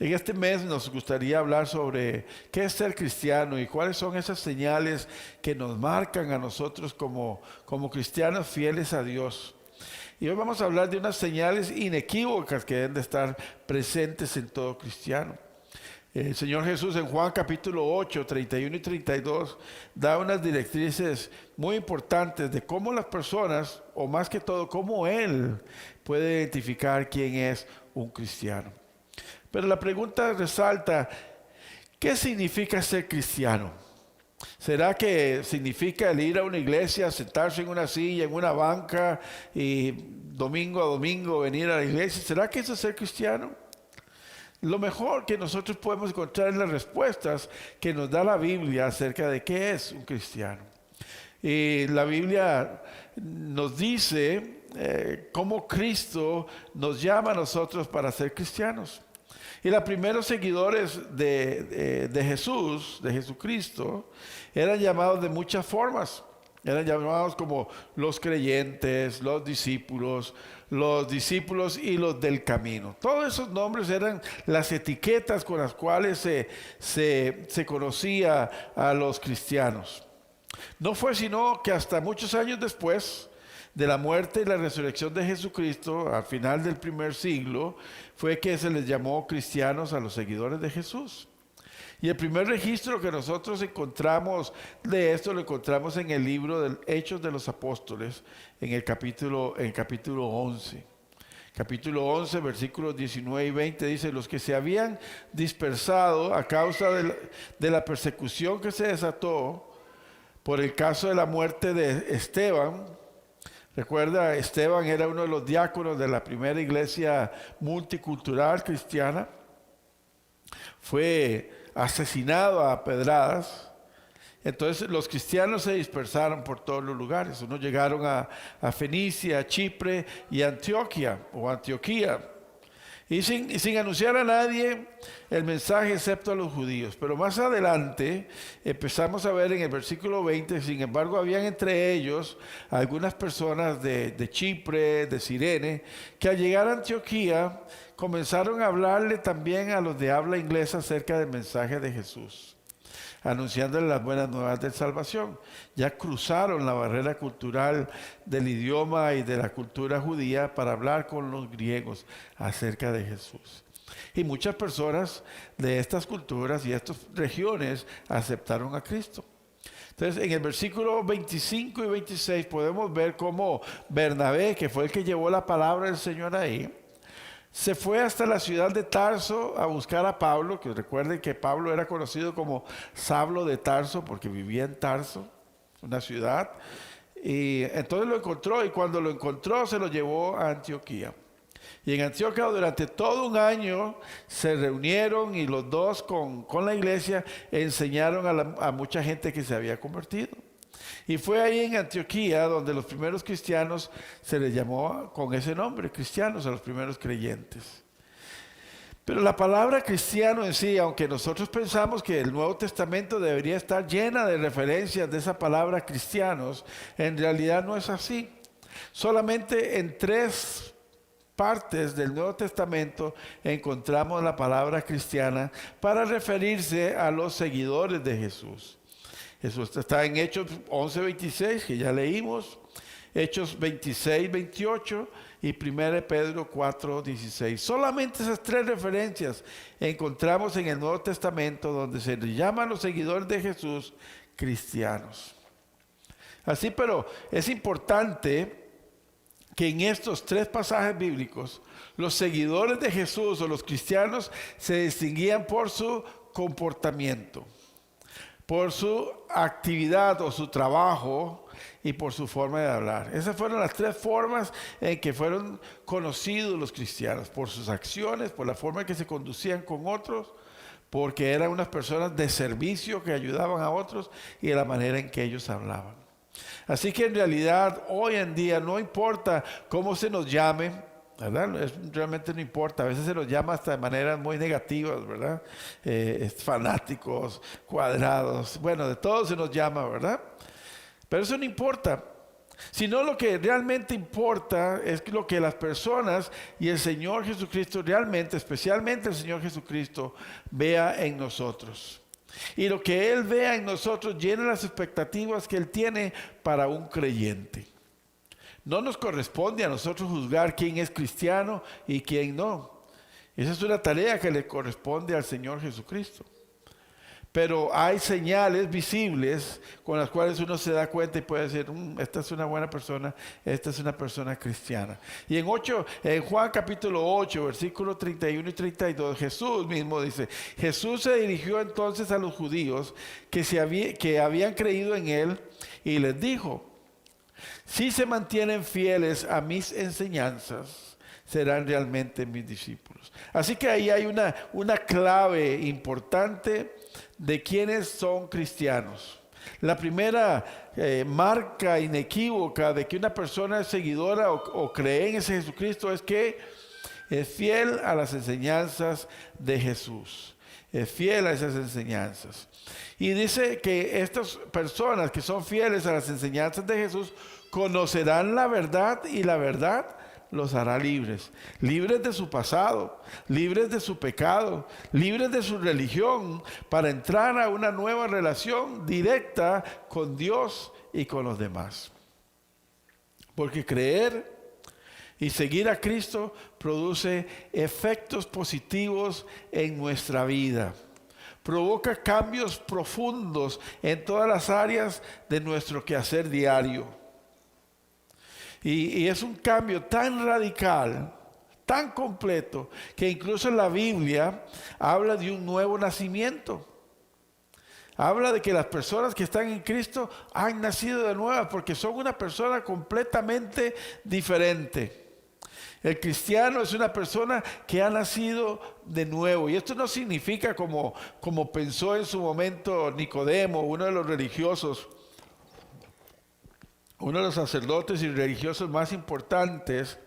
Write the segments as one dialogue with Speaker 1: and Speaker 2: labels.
Speaker 1: En este mes nos gustaría hablar sobre qué es ser cristiano y cuáles son esas señales que nos marcan a nosotros como cristianos fieles a Dios. Y hoy vamos a hablar de unas señales inequívocas que deben de estar presentes en todo cristiano. El Señor Jesús en Juan capítulo 8, 31 y 32 da unas directrices muy importantes de cómo las personas, o más que todo, cómo Él puede identificar quién es un cristiano. Pero la pregunta resalta, ¿qué significa ser cristiano? ¿Será que significa el ir a una iglesia, sentarse en una silla, en una banca y domingo a domingo venir a la iglesia? ¿Será que eso es ser cristiano? Lo mejor que nosotros podemos encontrar en las respuestas que nos da la Biblia acerca de qué es un cristiano. Y la Biblia nos dice cómo Cristo nos llama a nosotros para ser cristianos. Y los primeros seguidores de Jesús, de Jesucristo, eran llamados de muchas formas. Eran llamados como los creyentes, los discípulos y los del camino. Todos esos nombres eran las etiquetas con las cuales se conocía a los cristianos. No fue sino que hasta muchos años después de la muerte y la resurrección de Jesucristo, al final del primer siglo, fue que se les llamó cristianos a los seguidores de Jesús. Y el primer registro que nosotros encontramos de esto lo encontramos en el libro de Hechos de los Apóstoles, en el capítulo 11. Capítulo 11, versículos 19 y 20 dice: los que se habían dispersado a causa de la persecución que se desató por el caso de la muerte de Esteban. Recuerda, Esteban era uno de los diáconos de la primera iglesia multicultural cristiana. Fue asesinado a pedradas. Entonces los cristianos se dispersaron por todos los lugares. Unos llegaron a Fenicia, a Chipre y a Antioquía. Y sin anunciar a nadie el mensaje excepto a los judíos. Pero más adelante empezamos a ver en el versículo 20, sin embargo habían entre ellos algunas personas de Chipre, de Cirene, que al llegar a Antioquía comenzaron a hablarle también a los de habla inglesa acerca del mensaje de Jesús, anunciándole las buenas nuevas de salvación. Ya cruzaron la barrera cultural del idioma y de la cultura judía para hablar con los griegos acerca de Jesús. Y muchas personas de estas culturas y estas regiones aceptaron a Cristo. Entonces, en el versículo 25 y 26 podemos ver cómo Bernabé, que fue el que llevó la palabra del Señor ahí, se fue hasta la ciudad de Tarso a buscar a Pablo, que recuerden que Pablo era conocido como Saulo de Tarso porque vivía en Tarso, una ciudad, y entonces lo encontró, y cuando lo encontró se lo llevó a Antioquía. Y en Antioquía durante todo un año se reunieron y los dos con la iglesia enseñaron a mucha gente que se había convertido. Y fue ahí en Antioquía donde los primeros cristianos se les llamó con ese nombre, cristianos, a los primeros creyentes. Pero la palabra cristiano en sí, aunque nosotros pensamos que el Nuevo Testamento debería estar llena de referencias de esa palabra cristianos, en realidad no es así. Solamente en 3 partes del Nuevo Testamento encontramos la palabra cristiana para referirse a los seguidores de Jesús. Eso está en Hechos 11:26, que ya leímos, Hechos 26:28 y 1 Pedro 4:16. Solamente esas 3 referencias encontramos en el Nuevo Testamento donde se les llama a los seguidores de Jesús cristianos. Así, pero es importante que en estos 3 pasajes bíblicos los seguidores de Jesús o los cristianos se distinguían por su comportamiento, por su actividad o su trabajo y por su forma de hablar. Esas fueron las 3 formas en que fueron conocidos los cristianos: por sus acciones, por la forma en que se conducían con otros, porque eran unas personas de servicio que ayudaban a otros, y de la manera en que ellos hablaban. Así que en realidad hoy en día no importa cómo se nos llame, ¿verdad? Realmente no importa. A veces se nos llama hasta de maneras muy negativas, ¿verdad? Fanáticos, cuadrados, bueno, de todo se nos llama, ¿verdad? Pero eso no importa. sino lo que realmente importa es lo que las personas y el Señor Jesucristo realmente, especialmente el Señor Jesucristo, vea en nosotros. Y lo que Él vea en nosotros llena las expectativas que Él tiene para un creyente. No nos corresponde a nosotros juzgar quién es cristiano y quién no. Esa es una tarea que le corresponde al Señor Jesucristo. Pero hay señales visibles con las cuales uno se da cuenta y puede decir, esta es una buena persona, esta es una persona cristiana. Y en Juan capítulo 8, versículos 31 y 32, Jesús mismo dice, Jesús se dirigió entonces a los judíos que habían creído en Él y les dijo, si se mantienen fieles a mis enseñanzas, serán realmente mis discípulos. Así que ahí hay una clave importante de quiénes son cristianos. La primera marca inequívoca de que una persona es seguidora o cree en ese Jesucristo es que es fiel a las enseñanzas de Jesús. Es fiel a esas enseñanzas. Y dice que estas personas que son fieles a las enseñanzas de Jesús conocerán la verdad y la verdad los hará libres. Libres de su pasado, libres de su pecado, libres de su religión para entrar a una nueva relación directa con Dios y con los demás. Porque creer y seguir a Cristo produce efectos positivos en nuestra vida. Provoca cambios profundos en todas las áreas de nuestro quehacer diario. Y es un cambio tan radical, tan completo, que incluso la Biblia habla de un nuevo nacimiento. Habla de que las personas que están en Cristo han nacido de nuevo porque son una persona completamente diferente. El cristiano es una persona que ha nacido de nuevo. Y esto no significa como pensó en su momento Nicodemo, uno de los religiosos, uno de los sacerdotes y religiosos más importantes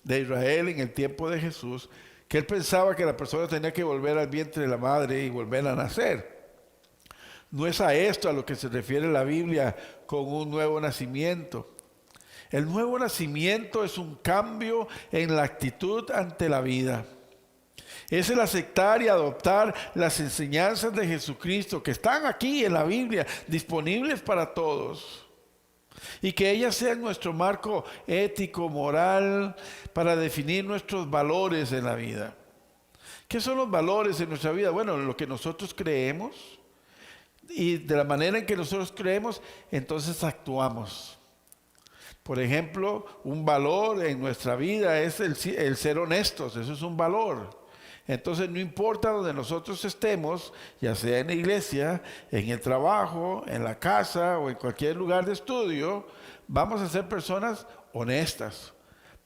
Speaker 1: de Israel en el tiempo de Jesús, que él pensaba que la persona tenía que volver al vientre de la madre y volver a nacer. No es a esto a lo que se refiere la Biblia con un nuevo nacimiento. El nuevo nacimiento es un cambio en la actitud ante la vida. Es el aceptar y adoptar las enseñanzas de Jesucristo que están aquí en la Biblia, disponibles para todos. Y que ellas sean nuestro marco ético, moral, para definir nuestros valores en la vida. ¿Qué son los valores en nuestra vida? Bueno, lo que nosotros creemos y de la manera en que nosotros creemos, entonces actuamos. Por ejemplo, un valor en nuestra vida es el ser honestos, eso es un valor. Entonces no importa donde nosotros estemos, ya sea en la iglesia, en el trabajo, en la casa o en cualquier lugar de estudio, vamos a ser personas honestas.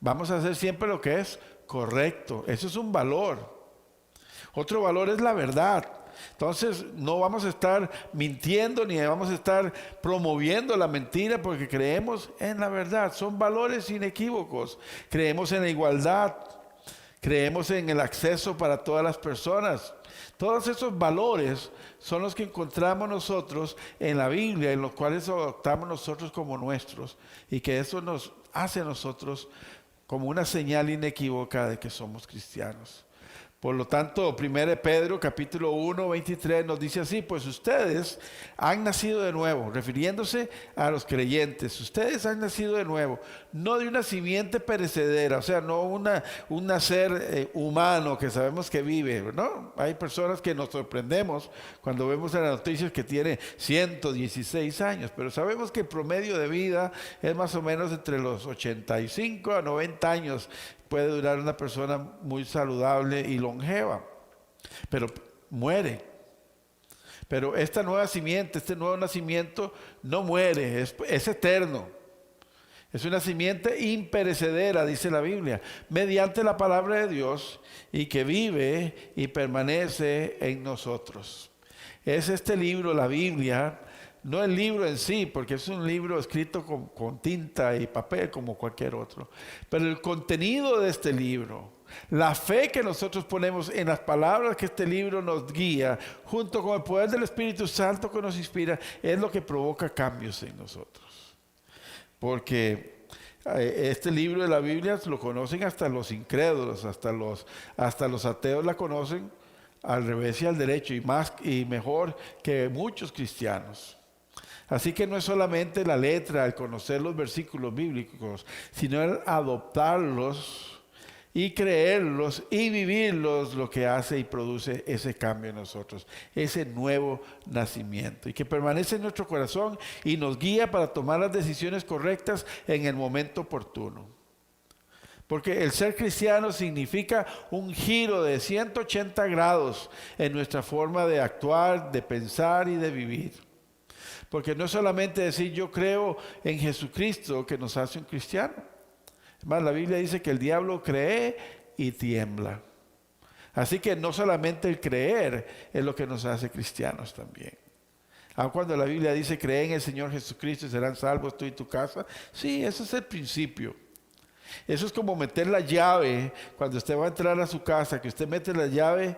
Speaker 1: Vamos a hacer siempre lo que es correcto. Eso es un valor. Otro valor es la verdad. Entonces no vamos a estar mintiendo ni vamos a estar promoviendo la mentira porque creemos en la verdad. Son valores inequívocos. Creemos en la igualdad. Creemos en el acceso para todas las personas. Todos esos valores son los que encontramos nosotros en la Biblia, en los cuales adoptamos nosotros como nuestros. Y que eso nos hace a nosotros como una señal inequívoca de que somos cristianos. Por lo tanto, 1 Pedro capítulo 1, 23 nos dice así, pues ustedes han nacido de nuevo, refiriéndose a los creyentes, ustedes han nacido de nuevo, no de una simiente perecedera, o sea, no un nacer humano que sabemos que vive, ¿no? Hay personas que nos sorprendemos cuando vemos en las noticias que tiene 116 años, pero sabemos que el promedio de vida es más o menos entre los 85 a 90 años. Puede durar una persona muy saludable y longeva, pero muere. Pero este nuevo nacimiento no muere, es eterno. Es una simiente imperecedera, dice la Biblia, mediante la palabra de Dios y que vive y permanece en nosotros. Es este libro, la Biblia, no el libro en sí, porque es un libro escrito con tinta y papel como cualquier otro. Pero el contenido de este libro, la fe que nosotros ponemos en las palabras que este libro nos guía, junto con el poder del Espíritu Santo que nos inspira, es lo que provoca cambios en nosotros. porque este libro de la Biblia lo conocen hasta los incrédulos, hasta los ateos la conocen al revés y al derecho, y más y mejor que muchos cristianos. Así que no es solamente la letra, el conocer los versículos bíblicos, sino el adoptarlos y creerlos y vivirlos, lo que hace y produce ese cambio en nosotros, ese nuevo nacimiento, y que permanece en nuestro corazón y nos guía para tomar las decisiones correctas en el momento oportuno. Porque el ser cristiano significa un giro de 180 grados en nuestra forma de actuar, de pensar y de vivir. Porque no es solamente decir yo creo en Jesucristo que nos hace un cristiano. Además, la Biblia dice que el diablo cree y tiembla. Así que no solamente el creer es lo que nos hace cristianos también. Aun cuando la Biblia dice cree en el Señor Jesucristo y serán salvos tú y tu casa. Sí, ese es el principio. Eso es como meter la llave cuando usted va a entrar a su casa, que usted mete la llave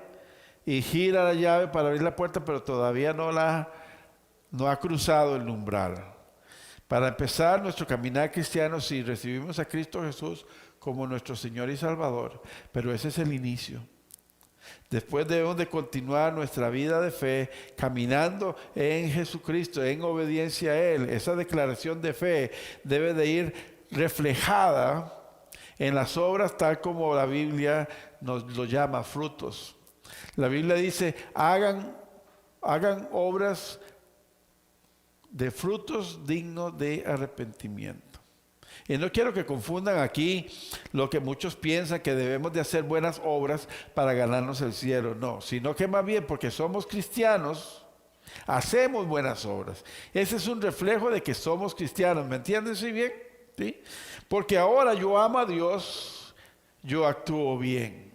Speaker 1: y gira la llave para abrir la puerta, pero todavía no ha cruzado el umbral. Para empezar nuestro caminar cristiano, si recibimos a Cristo Jesús como nuestro Señor y Salvador, pero ese es el inicio. Después debemos de continuar nuestra vida de fe caminando en Jesucristo, en obediencia a Él. Esa declaración de fe debe de ir reflejada en las obras, tal como la Biblia nos lo llama, frutos. La Biblia dice, hagan obras de frutos dignos de arrepentimiento. Y no quiero que confundan aquí lo que muchos piensan, que debemos de hacer buenas obras para ganarnos el cielo. No, sino que más bien porque somos cristianos, hacemos buenas obras. Ese es un reflejo de que somos cristianos. ¿Me entienden? ¿Sí bien? ¿Sí? Porque ahora yo amo a Dios, yo actúo bien.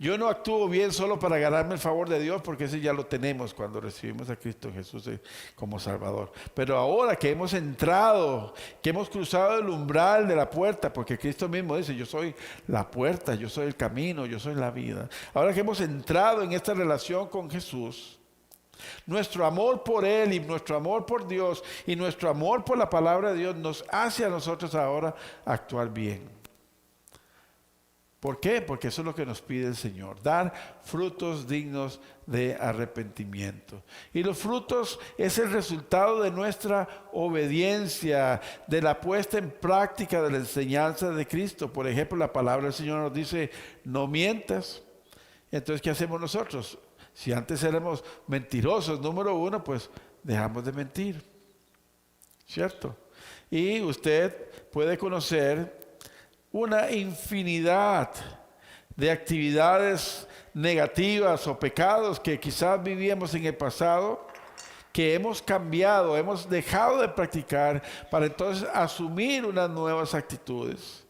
Speaker 1: Yo no actúo bien solo para ganarme el favor de Dios, porque ese ya lo tenemos cuando recibimos a Cristo Jesús como Salvador. Pero ahora que hemos entrado, que hemos cruzado el umbral de la puerta, porque Cristo mismo dice, yo soy la puerta, yo soy el camino, yo soy la vida. Ahora que hemos entrado en esta relación con Jesús, nuestro amor por Él y nuestro amor por Dios y nuestro amor por la palabra de Dios nos hace a nosotros ahora actuar bien. ¿Por qué? Porque eso es lo que nos pide el Señor, dar frutos dignos de arrepentimiento. Y los frutos es el resultado de nuestra obediencia, de la puesta en práctica de la enseñanza de Cristo. Por ejemplo, la palabra del Señor nos dice, no mientas. Entonces, ¿qué hacemos nosotros? Si antes éramos mentirosos, número uno, pues dejamos de mentir, ¿cierto? Y usted puede conocer una infinidad de actividades negativas o pecados que quizás vivíamos en el pasado, que hemos cambiado, hemos dejado de practicar para entonces asumir unas nuevas actitudes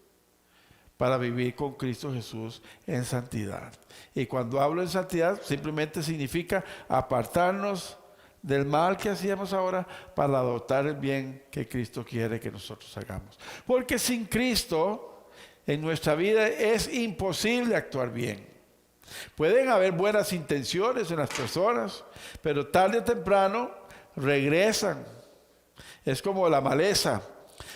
Speaker 1: para vivir con Cristo Jesús en santidad. Y cuando hablo en santidad, simplemente significa apartarnos del mal que hacíamos ahora para adoptar el bien que Cristo quiere que nosotros hagamos. Porque sin Cristo en nuestra vida es imposible actuar bien. Pueden haber buenas intenciones en las personas, pero tarde o temprano regresan. Es como la maleza.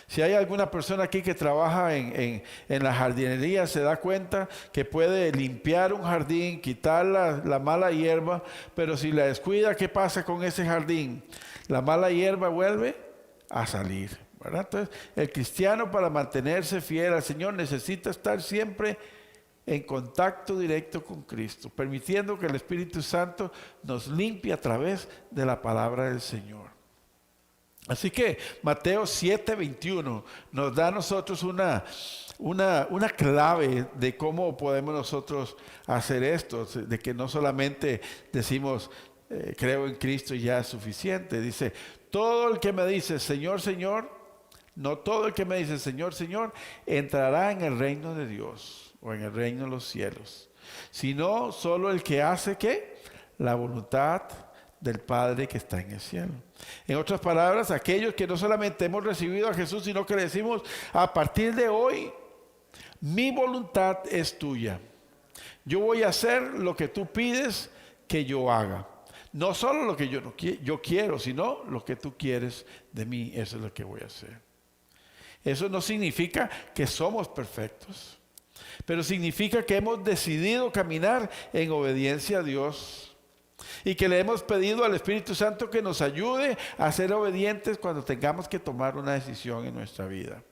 Speaker 1: Si hay alguna persona aquí que trabaja en la jardinería, se da cuenta que puede limpiar un jardín, quitar la mala hierba, pero si la descuida, ¿qué pasa con ese jardín? La mala hierba vuelve a salir, ¿verdad? Entonces, el cristiano, para mantenerse fiel al Señor, necesita estar siempre en contacto directo con Cristo, permitiendo que el Espíritu Santo nos limpie a través de la palabra del Señor. Así que Mateo 7:21 nos da a nosotros una clave de cómo podemos nosotros hacer esto, de que no solamente decimos creo en Cristo y ya es suficiente. Dice, todo el que me dice Señor, Señor, no todo el que me dice Señor, Señor, entrará en el reino de Dios o en el reino de los cielos, sino solo el que hace ¿qué? La voluntad del Padre que está en el cielo. En otras palabras, aquellos que no solamente hemos recibido a Jesús, sino que le decimos, a partir de hoy, mi voluntad es tuya. Yo voy a hacer lo que tú pides que yo haga. No solo lo que yo quiero, sino lo que tú quieres de mí, eso es lo que voy a hacer. Eso no significa que somos perfectos, pero significa que hemos decidido caminar en obediencia a Dios y que le hemos pedido al Espíritu Santo que nos ayude a ser obedientes cuando tengamos que tomar una decisión en nuestra vida.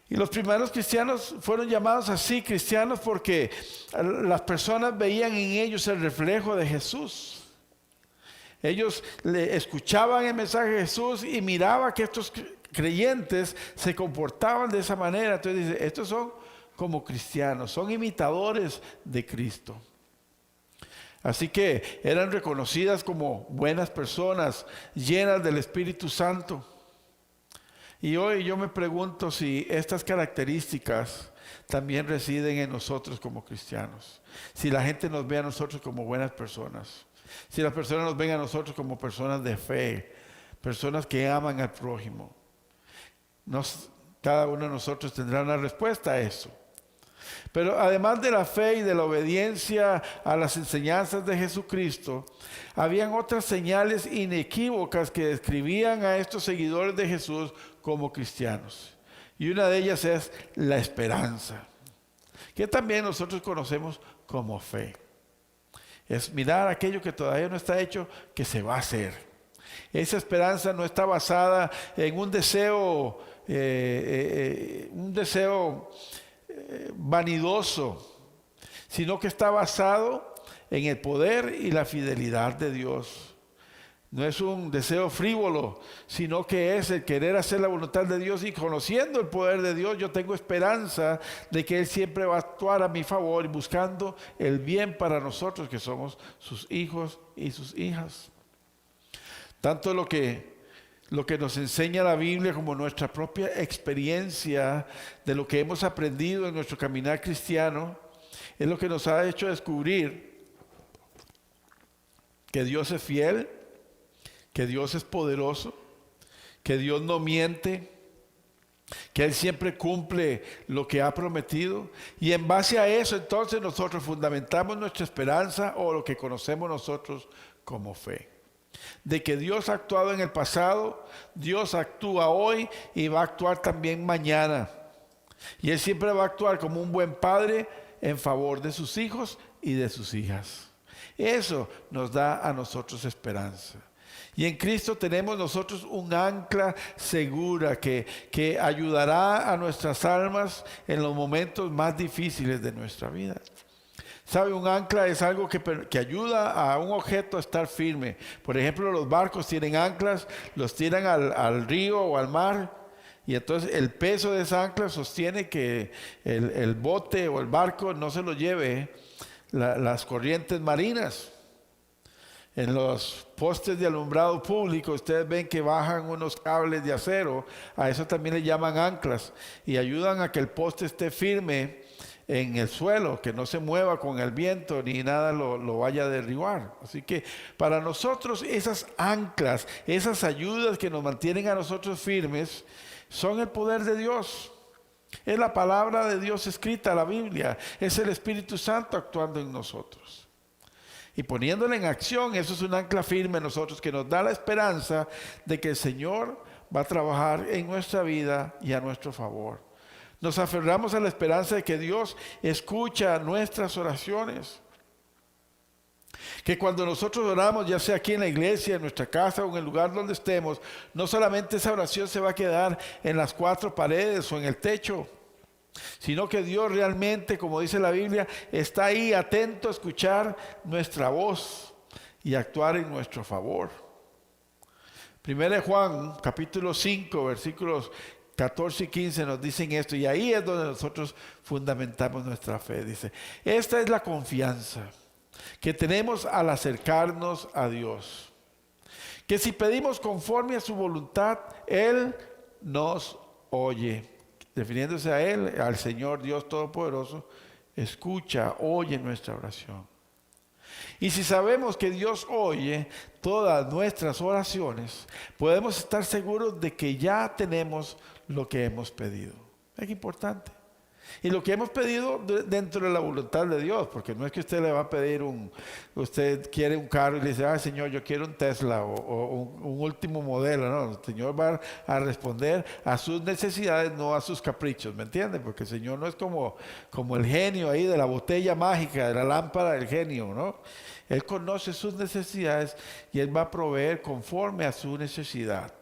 Speaker 1: Y los primeros cristianos fueron llamados así cristianos porque las personas veían en ellos el reflejo de Jesús. Ellos le escuchaban el mensaje de Jesús y miraban que estos creyentes se comportaban de esa manera. Entonces dice, estos son como cristianos, son imitadores de Cristo. Así que eran reconocidas como buenas personas, llenas del Espíritu Santo. Y hoy yo me pregunto si estas características también residen en nosotros como cristianos. Si la gente nos ve a nosotros como buenas personas. Si las personas nos ven a nosotros como personas de fe, personas que aman al prójimo. Cada uno de nosotros tendrá una respuesta a eso. Pero además de la fe y de la obediencia a las enseñanzas de Jesucristo, habían otras señales inequívocas que describían a estos seguidores de Jesús como cristianos. Y una de ellas es la esperanza, que también nosotros conocemos como fe. Es mirar aquello que todavía no está hecho, que se va a hacer. Esa esperanza no está basada en un deseo vanidoso, sino que está basado en el poder y la fidelidad de Dios. No es un deseo frívolo, sino que es el querer hacer la voluntad de Dios, y conociendo el poder de Dios, yo tengo esperanza de que Él siempre va a actuar a mi favor y buscando el bien para nosotros que somos sus hijos y sus hijas. Tanto lo que nos enseña la Biblia como nuestra propia experiencia de lo que hemos aprendido en nuestro caminar cristiano es lo que nos ha hecho descubrir que Dios es fiel, que Dios es poderoso, que Dios no miente, que Él siempre cumple lo que ha prometido, y en base a eso entonces nosotros fundamentamos nuestra esperanza o lo que conocemos nosotros como fe. De que Dios ha actuado en el pasado, Dios actúa hoy y va a actuar también mañana. Y Él siempre va a actuar como un buen padre en favor de sus hijos y de sus hijas. Eso nos da a nosotros esperanza. Y en Cristo tenemos nosotros un ancla segura que ayudará a nuestras almas en los momentos más difíciles de nuestra vida. ¿Sabe? Un ancla es algo que ayuda a un objeto a estar firme. Por ejemplo, los barcos tienen anclas, los tiran al río o al mar, y entonces el peso de esa ancla sostiene que el bote o el barco no se lo lleve las corrientes marinas. En los postes de alumbrado público ustedes ven que bajan unos cables de acero, a eso también le llaman anclas, y ayudan a que el poste esté firme en el suelo, que no se mueva con el viento ni nada lo vaya a derribar. Así que para nosotros esas anclas, esas ayudas que nos mantienen a nosotros firmes, son el poder de Dios. Es la palabra de Dios escrita, la Biblia, es el Espíritu Santo actuando en nosotros. Y poniéndola en acción, eso es un ancla firme en nosotros que nos da la esperanza de que el Señor va a trabajar en nuestra vida y a nuestro favor. Nos aferramos a la esperanza de que Dios escucha nuestras oraciones. Que cuando nosotros oramos, ya sea aquí en la iglesia, en nuestra casa o en el lugar donde estemos, no solamente esa oración se va a quedar en las cuatro paredes o en el techo, sino que Dios realmente, como dice la Biblia, está ahí atento a escuchar nuestra voz y actuar en nuestro favor. 1 Juan capítulo 5 versículos 14 y 15 nos dicen esto, y ahí es donde nosotros fundamentamos nuestra fe. Dice, esta es la confianza que tenemos al acercarnos a Dios, que si pedimos conforme a su voluntad, Él nos oye. Refiriéndose a Él, al Señor Dios Todopoderoso, escucha, oye nuestra oración. Y si sabemos que Dios oye todas nuestras oraciones, podemos estar seguros de que ya tenemos lo que hemos pedido. Es importante. Y lo que hemos pedido dentro de la voluntad de Dios, porque no es que usted le va a pedir usted quiere un carro y le dice, Señor, yo quiero un Tesla o un último modelo. No, el Señor va a responder a sus necesidades, no a sus caprichos, ¿me entiende? Porque el Señor no es como el genio ahí de la botella mágica, de la lámpara del genio, ¿no? Él conoce sus necesidades y Él va a proveer conforme a su necesidad.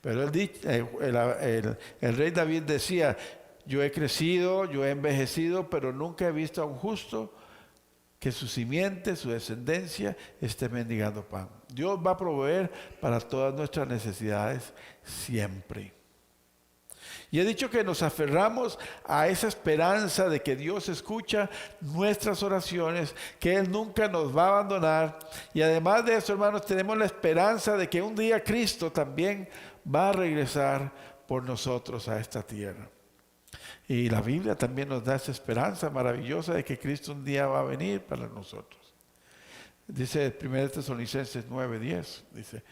Speaker 1: Pero el rey David decía, yo he crecido, yo he envejecido, pero nunca he visto a un justo que su simiente, su descendencia, esté mendigando pan. Dios va a proveer para todas nuestras necesidades siempre. Y he dicho que nos aferramos a esa esperanza de que Dios escucha nuestras oraciones, que Él nunca nos va a abandonar. Y además de eso, hermanos, tenemos la esperanza de que un día Cristo también va a regresar por nosotros a esta tierra. Y la Biblia también nos da esa esperanza maravillosa de que Cristo un día va a venir para nosotros. Dice 1 Tesalonicenses 9:10, dice,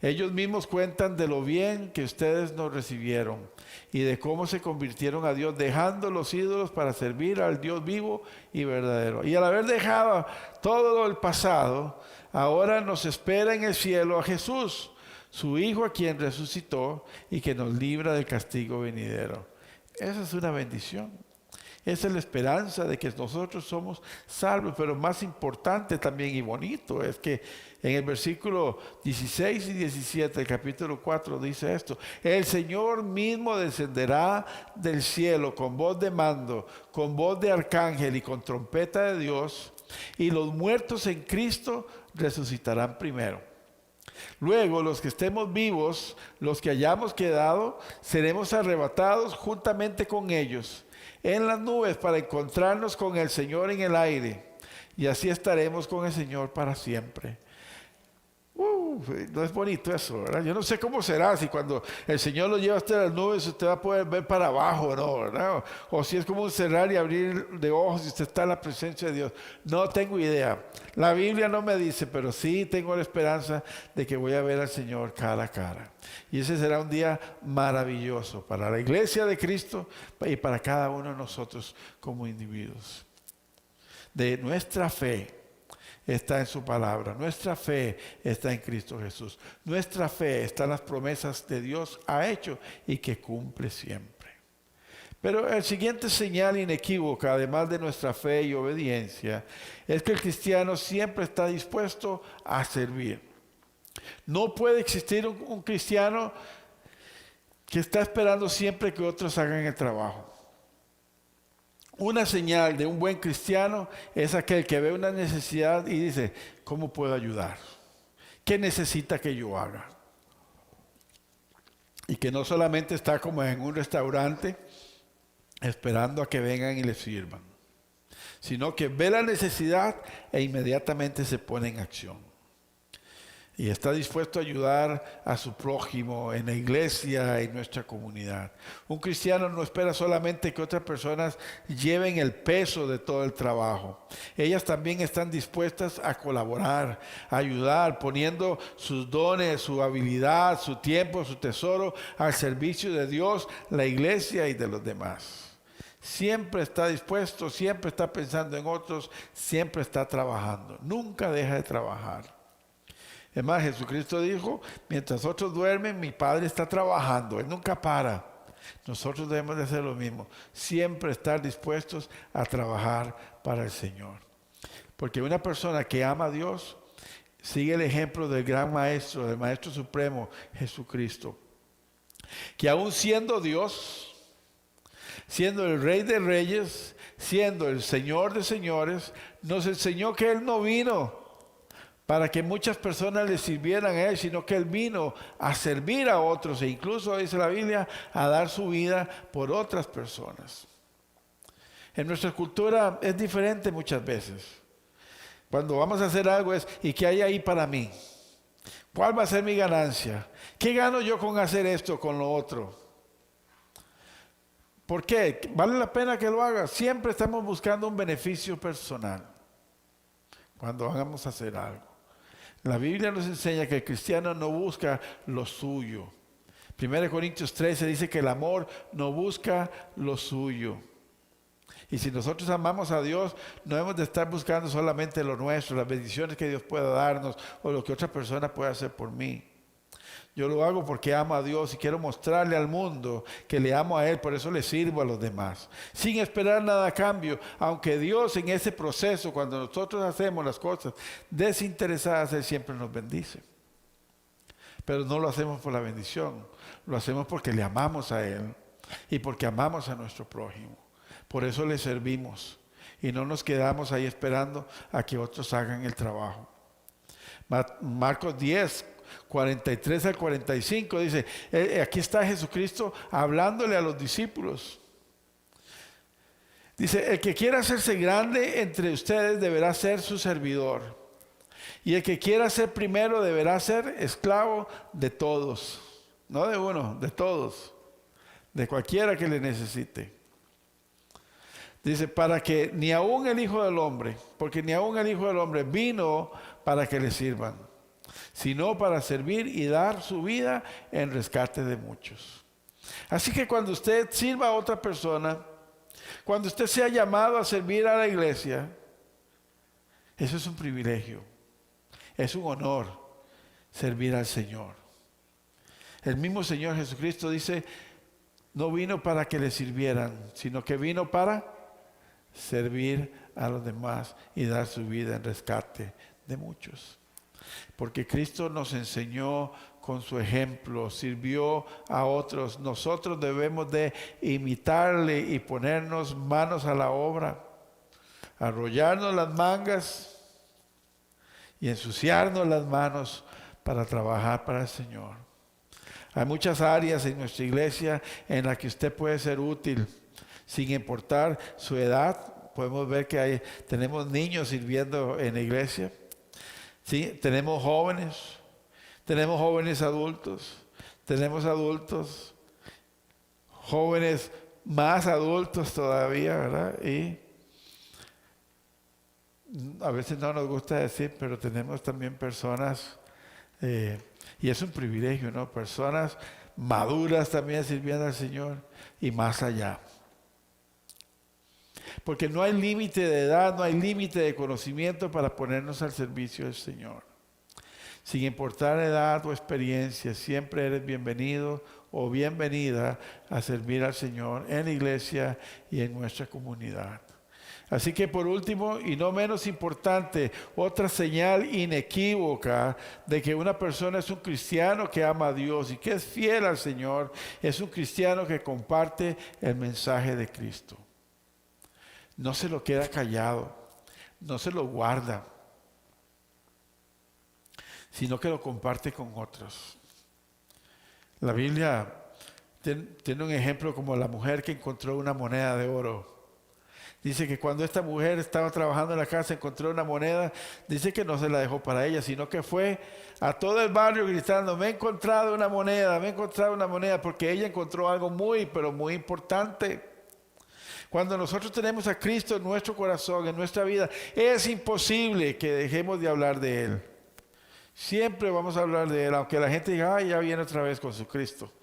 Speaker 1: ellos mismos cuentan de lo bien que ustedes nos recibieron y de cómo se convirtieron a Dios dejando los ídolos para servir al Dios vivo y verdadero. Y al haber dejado todo el pasado, ahora nos espera en el cielo a Jesús, su Hijo, a quien resucitó y que nos libra del castigo venidero. Esa es una bendición. Esa es la esperanza de que nosotros somos salvos, pero más importante también y bonito es que en el versículo 16 y 17 del capítulo 4 dice esto: el Señor mismo descenderá del cielo con voz de mando, con voz de arcángel y con trompeta de Dios, y los muertos en Cristo resucitarán primero. Luego los que estemos vivos, los que hayamos quedado, seremos arrebatados juntamente con ellos en las nubes para encontrarnos con el Señor en el aire, y así estaremos con el Señor para siempre. No es bonito eso, ¿verdad? Yo no sé cómo será, si cuando el Señor lo lleva a usted a las nubes usted va a poder ver para abajo, ¿no? ¿Verdad? O si es como un cerrar y abrir de ojos y usted está en la presencia de Dios. No tengo idea. La Biblia no me dice, pero sí tengo la esperanza de que voy a ver al Señor cara a cara. Y ese será un día maravilloso para la iglesia de Cristo y para cada uno de nosotros como individuos. De nuestra fe está en su palabra, nuestra fe está en Cristo Jesús, nuestra fe está en las promesas que Dios ha hecho y que cumple siempre. Pero el siguiente señal inequívoca, además de nuestra fe y obediencia, es que el cristiano siempre está dispuesto a servir. No puede existir un cristiano que está esperando siempre que otros hagan el trabajo. Una señal de un buen cristiano es aquel que ve una necesidad y dice, ¿cómo puedo ayudar? ¿Qué necesita que yo haga? Y que no solamente está como en un restaurante esperando a que vengan y le sirvan, sino que ve la necesidad e inmediatamente se pone en acción. Y está dispuesto a ayudar a su prójimo en la iglesia, en nuestra comunidad. Un cristiano no espera solamente que otras personas lleven el peso de todo el trabajo. Ellas también están dispuestas a colaborar, a ayudar, poniendo sus dones, su habilidad, su tiempo, su tesoro al servicio de Dios, la iglesia y de los demás. Siempre está dispuesto, siempre está pensando en otros, siempre está trabajando. Nunca deja de trabajar. Es más, Jesucristo dijo, mientras otros duermen, mi Padre está trabajando. Él nunca para. Nosotros debemos de hacer lo mismo. Siempre estar dispuestos a trabajar para el Señor. Porque una persona que ama a Dios sigue el ejemplo del gran Maestro, del Maestro Supremo, Jesucristo. Que aún siendo Dios, siendo el Rey de Reyes, siendo el Señor de Señores, nos enseñó que Él no vino para que muchas personas le sirvieran a Él, sino que Él vino a servir a otros, e incluso, dice la Biblia, a dar su vida por otras personas. En nuestra cultura es diferente muchas veces. Cuando vamos a hacer algo es, ¿y qué hay ahí para mí? ¿Cuál va a ser mi ganancia? ¿Qué gano yo con hacer esto, con lo otro? ¿Por qué? ¿Vale la pena que lo haga? Siempre estamos buscando un beneficio personal cuando vamos a hacer algo. La Biblia nos enseña que el cristiano no busca lo suyo. 1 Corintios 13 dice que el amor no busca lo suyo. Y si nosotros amamos a Dios, no hemos de estar buscando solamente lo nuestro, las bendiciones que Dios pueda darnos o lo que otra persona pueda hacer por mí. Yo lo hago porque amo a Dios y quiero mostrarle al mundo que le amo a Él, por eso le sirvo a los demás, sin esperar nada a cambio, aunque Dios en ese proceso, cuando nosotros hacemos las cosas desinteresadas, Él siempre nos bendice. Pero no lo hacemos por la bendición, lo hacemos porque le amamos a Él y porque amamos a nuestro prójimo. Por eso le servimos y no nos quedamos ahí esperando a que otros hagan el trabajo. Marcos 10, 43 al 45 dice, aquí está Jesucristo hablándole a los discípulos. Dice, el que quiera hacerse grande entre ustedes deberá ser su servidor. Y el que quiera ser primero deberá ser esclavo de todos. No de uno, de todos. De cualquiera que le necesite. Dice, para que ni aun el Hijo del Hombre, porque ni aun el Hijo del Hombre vino para que le sirvan, sino para servir y dar su vida en rescate de muchos. Así que cuando usted sirva a otra persona, cuando usted sea llamado a servir a la iglesia, eso es un privilegio, es un honor servir al Señor. El mismo Señor Jesucristo dice, no vino para que le sirvieran, sino que vino para servir a los demás y dar su vida en rescate de muchos. Porque Cristo nos enseñó con su ejemplo, sirvió a otros. Nosotros debemos de imitarle y ponernos manos a la obra, arrollarnos las mangas y ensuciarnos las manos para trabajar para el Señor. Hay muchas áreas en nuestra iglesia en las que usted puede ser útil, sin importar su edad. Podemos ver que tenemos niños sirviendo en la iglesia. ¿Sí? Tenemos jóvenes adultos, tenemos adultos, jóvenes más adultos todavía, ¿verdad? Y a veces no nos gusta decir, pero tenemos también personas, y es un privilegio, ¿no? Personas maduras también sirviendo al Señor y más allá. Porque no hay límite de edad, no hay límite de conocimiento para ponernos al servicio del Señor. Sin importar edad o experiencia, siempre eres bienvenido o bienvenida a servir al Señor en la iglesia y en nuestra comunidad. Así que por último, y no menos importante, otra señal inequívoca de que una persona es un cristiano que ama a Dios y que es fiel al Señor, es un cristiano que comparte el mensaje de Cristo. No se lo queda callado, no se lo guarda, sino que lo comparte con otros. La Biblia tiene un ejemplo como la mujer que encontró una moneda de oro. Dice que cuando esta mujer estaba trabajando en la casa, encontró una moneda, dice que no se la dejó para ella, sino que fue a todo el barrio gritando, me he encontrado una moneda, porque ella encontró algo muy, pero muy importante. Cuando nosotros tenemos a Cristo en nuestro corazón, en nuestra vida, es imposible que dejemos de hablar de Él. Siempre vamos a hablar de Él, aunque la gente diga, ya viene otra vez con su Cristo.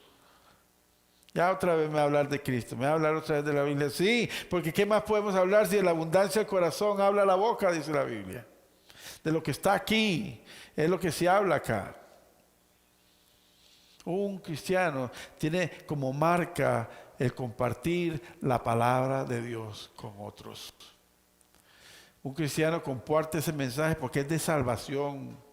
Speaker 1: Ya otra vez me va a hablar de Cristo, me va a hablar otra vez de la Biblia. Sí, porque ¿qué más podemos hablar si de la abundancia del corazón habla la boca, dice la Biblia? De lo que está aquí, es lo que se habla acá. Un cristiano tiene como marca el compartir la palabra de Dios con otros. Un cristiano comparte ese mensaje porque es de salvación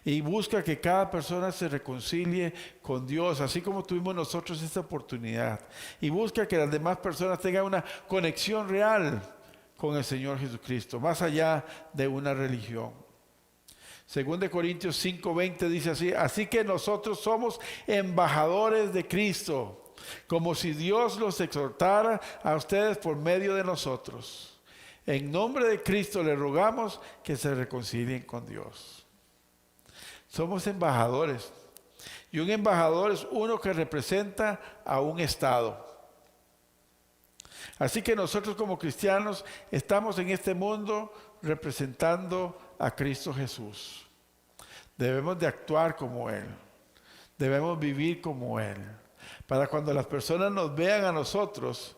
Speaker 1: y busca que cada persona se reconcilie con Dios, así como tuvimos nosotros esta oportunidad, y busca que las demás personas tengan una conexión real con el Señor Jesucristo, más allá de una religión. 2 Corintios 5:20 dice así, así que nosotros somos embajadores de Cristo, como si Dios los exhortara a ustedes por medio de nosotros. En nombre de Cristo les rogamos que se reconcilien con Dios. Somos embajadores. Y un embajador es uno que representa a un estado. Así que nosotros como cristianos estamos en este mundo representando a Cristo Jesús. Debemos de actuar como Él. Debemos vivir como Él. Para cuando las personas nos vean a nosotros,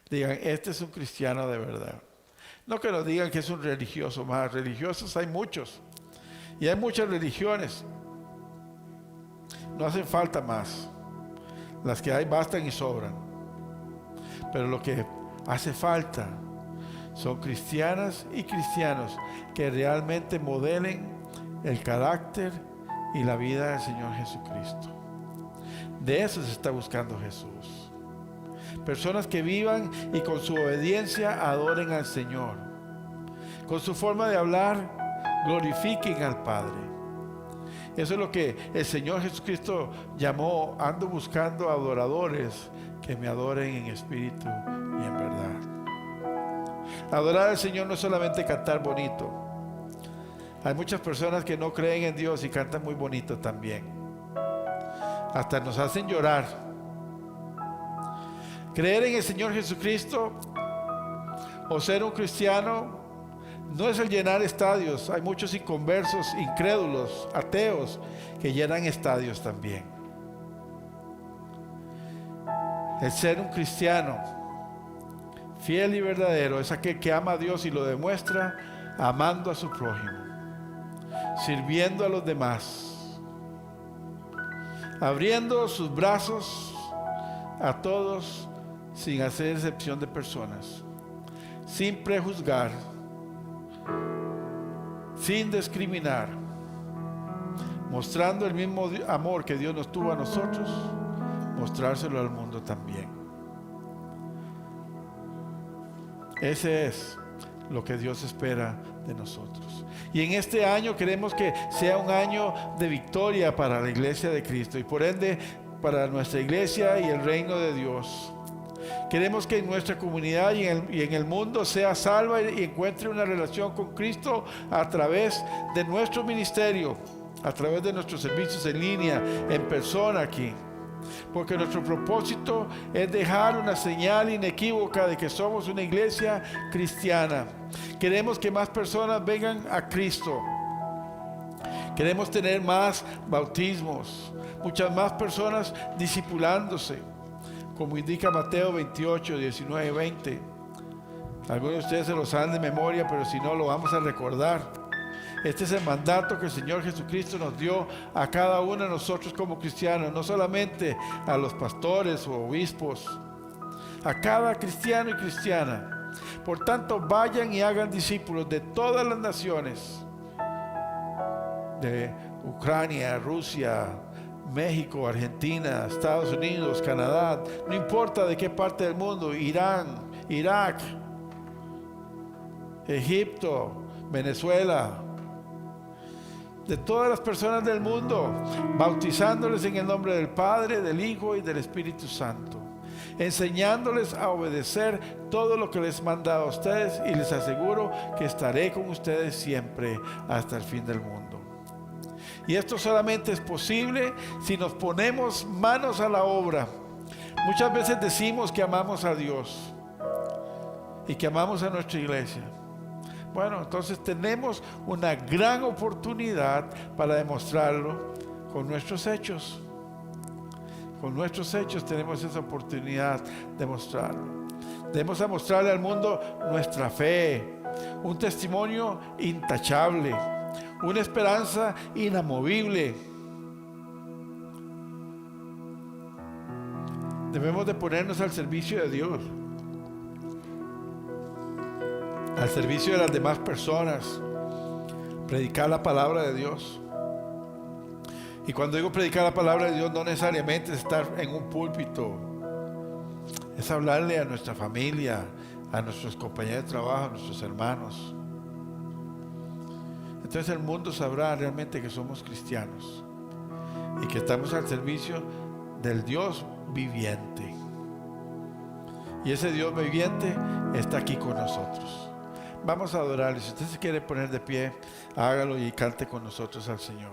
Speaker 1: digan, este es un cristiano de verdad. No que nos digan que es un religioso más. Religiosos hay muchos. Y hay muchas religiones. No hacen falta más. Las que hay bastan y sobran. Pero lo que hace falta son cristianas y cristianos que realmente modelen el carácter y la vida del Señor Jesucristo. De eso se está buscando Jesús. Personas que vivan y con su obediencia adoren al Señor. Con su forma de hablar glorifiquen al Padre. Eso es lo que el Señor Jesucristo llamó: ando buscando adoradores que me adoren en espíritu y en verdad. Adorar al Señor no es solamente cantar bonito. Hay muchas personas que no creen en Dios y cantan muy bonito también. Hasta nos hacen llorar. Creer en el Señor Jesucristo o ser un cristiano no es el llenar estadios. Hay muchos inconversos, incrédulos, ateos que llenan estadios también. El ser un cristiano fiel y verdadero es aquel que ama a Dios y lo demuestra amando a su prójimo, sirviendo a los demás, abriendo sus brazos a todos sin hacer excepción de personas, sin prejuzgar, sin discriminar, mostrando el mismo amor que Dios nos tuvo a nosotros, mostrárselo al mundo también. Ese es lo que Dios espera de nosotros. Y en este año queremos que sea un año de victoria para la iglesia de Cristo y por ende para nuestra iglesia y el reino de Dios. Queremos que en nuestra comunidad y en el mundo sea salva y encuentre una relación con Cristo a través de nuestro ministerio, a través de nuestros servicios en línea, en persona aquí. Porque nuestro propósito es dejar una señal inequívoca de que somos una iglesia cristiana. Queremos que más personas vengan a Cristo. Queremos tener más bautismos, muchas más personas discipulándose, como indica Mateo 28, 19 y 20. Algunos de ustedes se lo saben de memoria, pero si no, lo vamos a recordar. Este es el mandato que el Señor Jesucristo nos dio a cada uno de nosotros como cristianos, no solamente a los pastores o obispos, a cada cristiano y cristiana. Por tanto, vayan y hagan discípulos de todas las naciones, de Ucrania, Rusia, México, Argentina, Estados Unidos, Canadá, no importa de qué parte del mundo, Irán, Irak, Egipto, Venezuela, de todas las personas del mundo, bautizándoles en el nombre del Padre, del Hijo y del Espíritu Santo, enseñándoles a obedecer todo lo que les he mandado a ustedes, y les aseguro que estaré con ustedes siempre hasta el fin del mundo. Y esto solamente es posible si nos ponemos manos a la obra. Muchas veces decimos que amamos a Dios y que amamos a nuestra iglesia. Bueno, entonces tenemos una gran oportunidad para demostrarlo con nuestros hechos. Con nuestros hechos tenemos esa oportunidad de mostrarlo. Debemos mostrarle al mundo nuestra fe, un testimonio intachable, una esperanza inamovible. Debemos de ponernos al servicio de Dios, al servicio de las demás personas, predicar la palabra de Dios. Y cuando digo predicar la palabra de Dios, no necesariamente es estar en un púlpito, es hablarle a nuestra familia, a nuestros compañeros de trabajo, a nuestros hermanos. Entonces el mundo sabrá realmente que somos cristianos y que estamos al servicio del Dios viviente. Y ese Dios viviente está aquí con nosotros. Vamos a adorarle. Si usted se quiere poner de pie, hágalo y cante con nosotros al Señor.